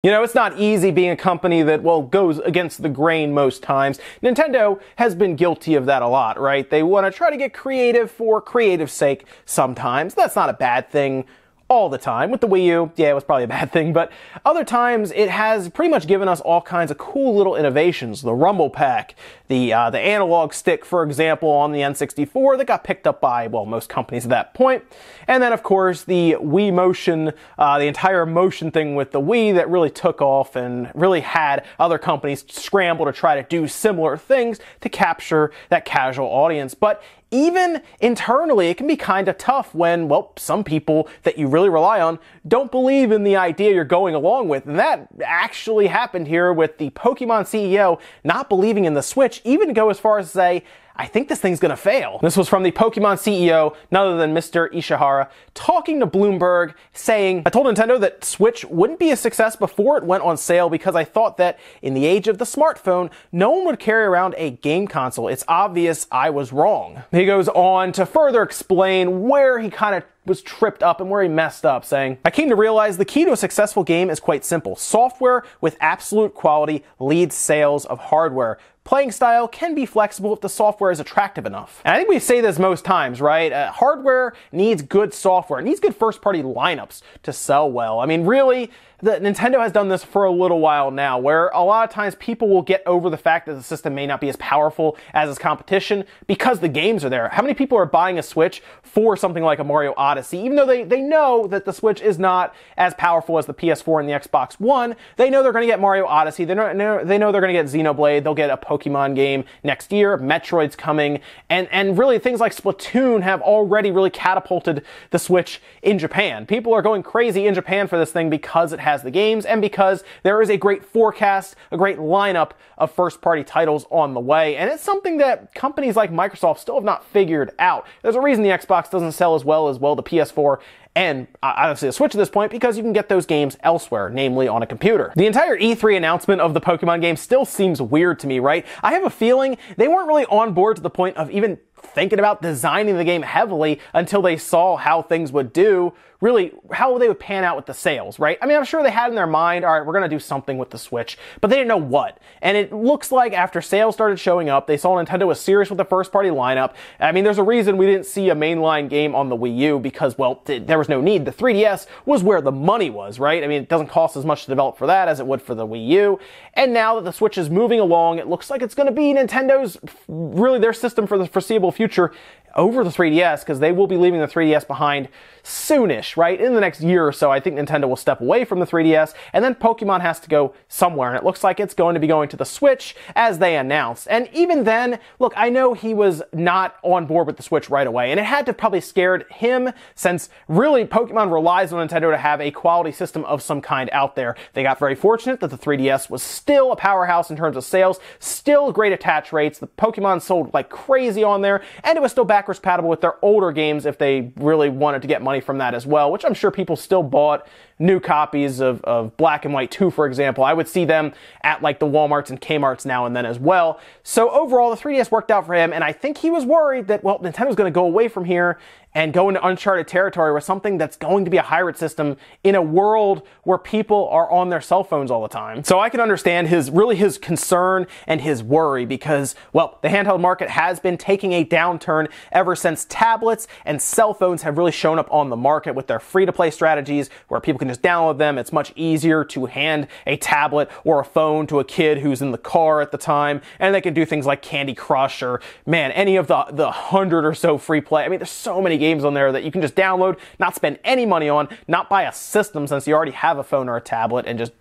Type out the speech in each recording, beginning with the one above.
You know, it's not easy being a company that, well, goes against the grain most times. Nintendo has been guilty of that a lot, right? They want to try to get creative for creative's sake sometimes. That's not a bad thing all the time. With the Wii U, yeah, it was probably a bad thing, but other times it has pretty much given us all kinds of cool little innovations. The Rumble Pack, the analog stick, for example, on the N64 that got picked up by, well, most companies at that point. And then, of course, the Wii Motion, the entire motion thing with the Wii that really took off and really had other companies scramble to try to do similar things to capture that casual audience. But even internally, it can be kind of tough when, well, some people that you really rely on don't believe in the idea you're going along with. And that actually happened here with the Pokemon CEO not believing in the Switch, even to go as far as to say, I think this thing's gonna fail. This was from the Pokemon CEO, none other than Mr. Ishihara, talking to Bloomberg, saying, I told Nintendo that Switch wouldn't be a success before it went on sale because I thought that in the age of the smartphone, no one would carry around a game console. It's obvious I was wrong. He goes on to further explain where he kind of was tripped up and where he messed up, saying, I came to realize the key to a successful game is quite simple. Software with absolute quality leads sales of hardware. Playing style can be flexible if the software is attractive enough. And I think we say this most times, right? Hardware needs good software. It needs good first-party lineups to sell well. I mean, really, Nintendo has done this for a little while now, where a lot of times people will get over the fact that the system may not be as powerful as its competition because the games are there. How many people are buying a Switch for something like a Mario Odyssey? Even though they know that the Switch is not as powerful as the PS4 and the Xbox One, they know they're going to get Mario Odyssey. They know they're going to get Xenoblade. They'll get a Pokemon game next year. Metroid's coming. And really, things like Splatoon have already really catapulted the Switch in Japan. People are going crazy in Japan for this thing because it has the games and because there is a great forecast, a great lineup of first-party titles on the way. And it's something that companies like Microsoft still have not figured out. There's a reason the Xbox doesn't sell as well the PS4 and obviously a Switch at this point, because you can get those games elsewhere, namely on a computer. The entire E3 announcement of the Pokemon game still seems weird to me, right? I have a feeling they weren't really on board to the point of even thinking about designing the game heavily until they saw how things would do, really how they would pan out with the sales, right? I mean, I'm sure they had in their mind, all right, we're going to do something with the Switch, but they didn't know what. And it looks like after sales started showing up, they saw Nintendo was serious with the first-party lineup. I mean, there's a reason we didn't see a mainline game on the Wii U because, well, there was no need. The 3DS was where the money was, right? I mean, it doesn't cost as much to develop for that as it would for the Wii U. And now that the Switch is moving along, it looks like it's going to be Nintendo's, really their system for the foreseeable future over the 3DS, because they will be leaving the 3DS behind soonish, right? In the next year or so, I think Nintendo will step away from the 3DS, and then Pokemon has to go somewhere, and it looks like it's going to be going to the Switch, as they announced. And even then, look, I know he was not on board with the Switch right away, and it had to probably scared him, since really Pokemon relies on Nintendo to have a quality system of some kind out there. They got very fortunate that the 3DS was still a powerhouse in terms of sales, still great attach rates, the Pokemon sold like crazy on there, and it was still backwards compatible with their older games if they really wanted to get money from that as well, which I'm sure people still bought new copies of Black and White 2, for example. I would see them at like the Walmarts and Kmarts now and then as well. So overall, the 3DS worked out for him, and I think he was worried that, well, Nintendo's going to go away from here and go into uncharted territory with something that's going to be a hybrid system in a world where people are on their cell phones all the time. So I can understand his concern and his worry because, well, the handheld market has been taking a downturn ever since tablets and cell phones have really shown up on the market with their free-to-play strategies where people can just download them. It's much easier to hand a tablet or a phone to a kid who's in the car at the time, and they can do things like Candy Crush or, man, any of the 100 or so free play. I mean, there's so many games on there that you can just download, not spend any money on, not buy a system since you already have a phone or a tablet, and just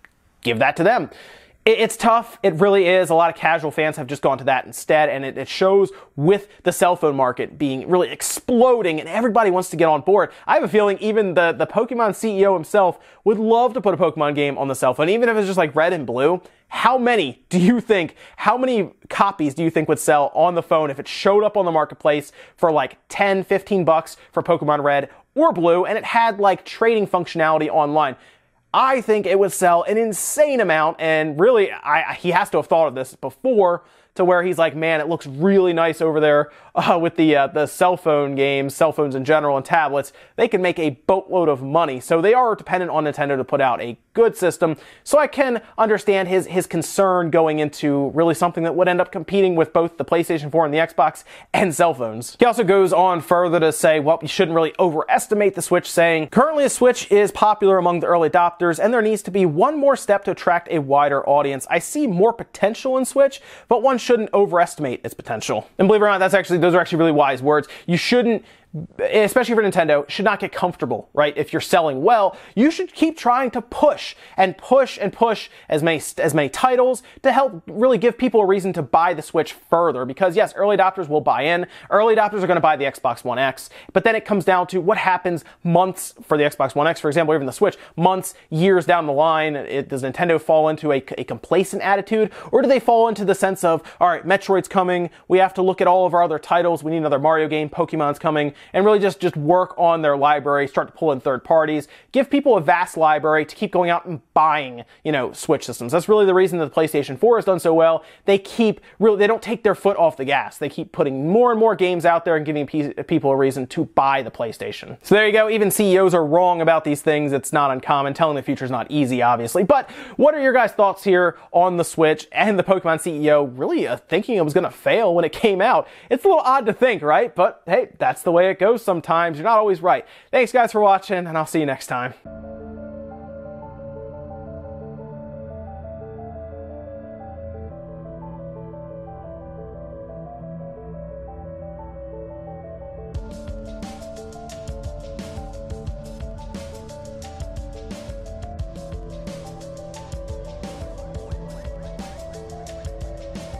give that to them. It's tough. It really is. A lot of casual fans have just gone to that instead, and it shows with the cell phone market being really exploding, and everybody wants to get on board. I have a feeling even the Pokemon CEO himself would love to put a Pokemon game on the cell phone, even if it's just like red and blue. How many copies do you think would sell on the phone if it showed up on the marketplace for like 10, 15 bucks for Pokemon Red or Blue, and it had like trading functionality online? I think it would sell an insane amount, and really, he has to have thought of this before to where he's like, man, it looks really nice over there with the cell phone games, cell phones in general, and tablets. They can make a boatload of money. So they are dependent on Nintendo to put out a good system. So I can understand his concern going into really something that would end up competing with both the PlayStation 4 and the Xbox and cell phones. He also goes on further to say, well, you shouldn't really overestimate the Switch, saying, currently the Switch is popular among the early adopters, and there needs to be one more step to attract a wider audience. I see more potential in Switch, but one shouldn't overestimate its potential. And believe it or not, those are actually really wise words. You shouldn't, especially for Nintendo, should not get comfortable, right? If you're selling well, you should keep trying to push and push and push as many titles to help really give people a reason to buy the Switch further. Because yes, early adopters will buy in. Early adopters are going to buy the Xbox One X, but then it comes down to what happens months for the Xbox One X, for example, or even the Switch, months, years down the line. Does Nintendo fall into a complacent attitude, or do they fall into the sense of, all right, Metroid's coming, we have to look at all of our other titles, we need another Mario game, Pokemon's coming, and really just work on their library, start to pull in third parties, give people a vast library to keep going out and buying, Switch systems. That's really the reason that the PlayStation 4 has done so well. They don't take their foot off the gas. They keep putting more and more games out there and giving people a reason to buy the PlayStation. So there you go. Even CEOs are wrong about these things. It's not uncommon. Telling the future is not easy, obviously. But what are your guys' thoughts here on the Switch and the Pokemon CEO really thinking it was going to fail when it came out? It's a little odd to think, right? But hey, that's the way it goes sometimes. You're not always right. Thanks guys for watching, and I'll see you next time.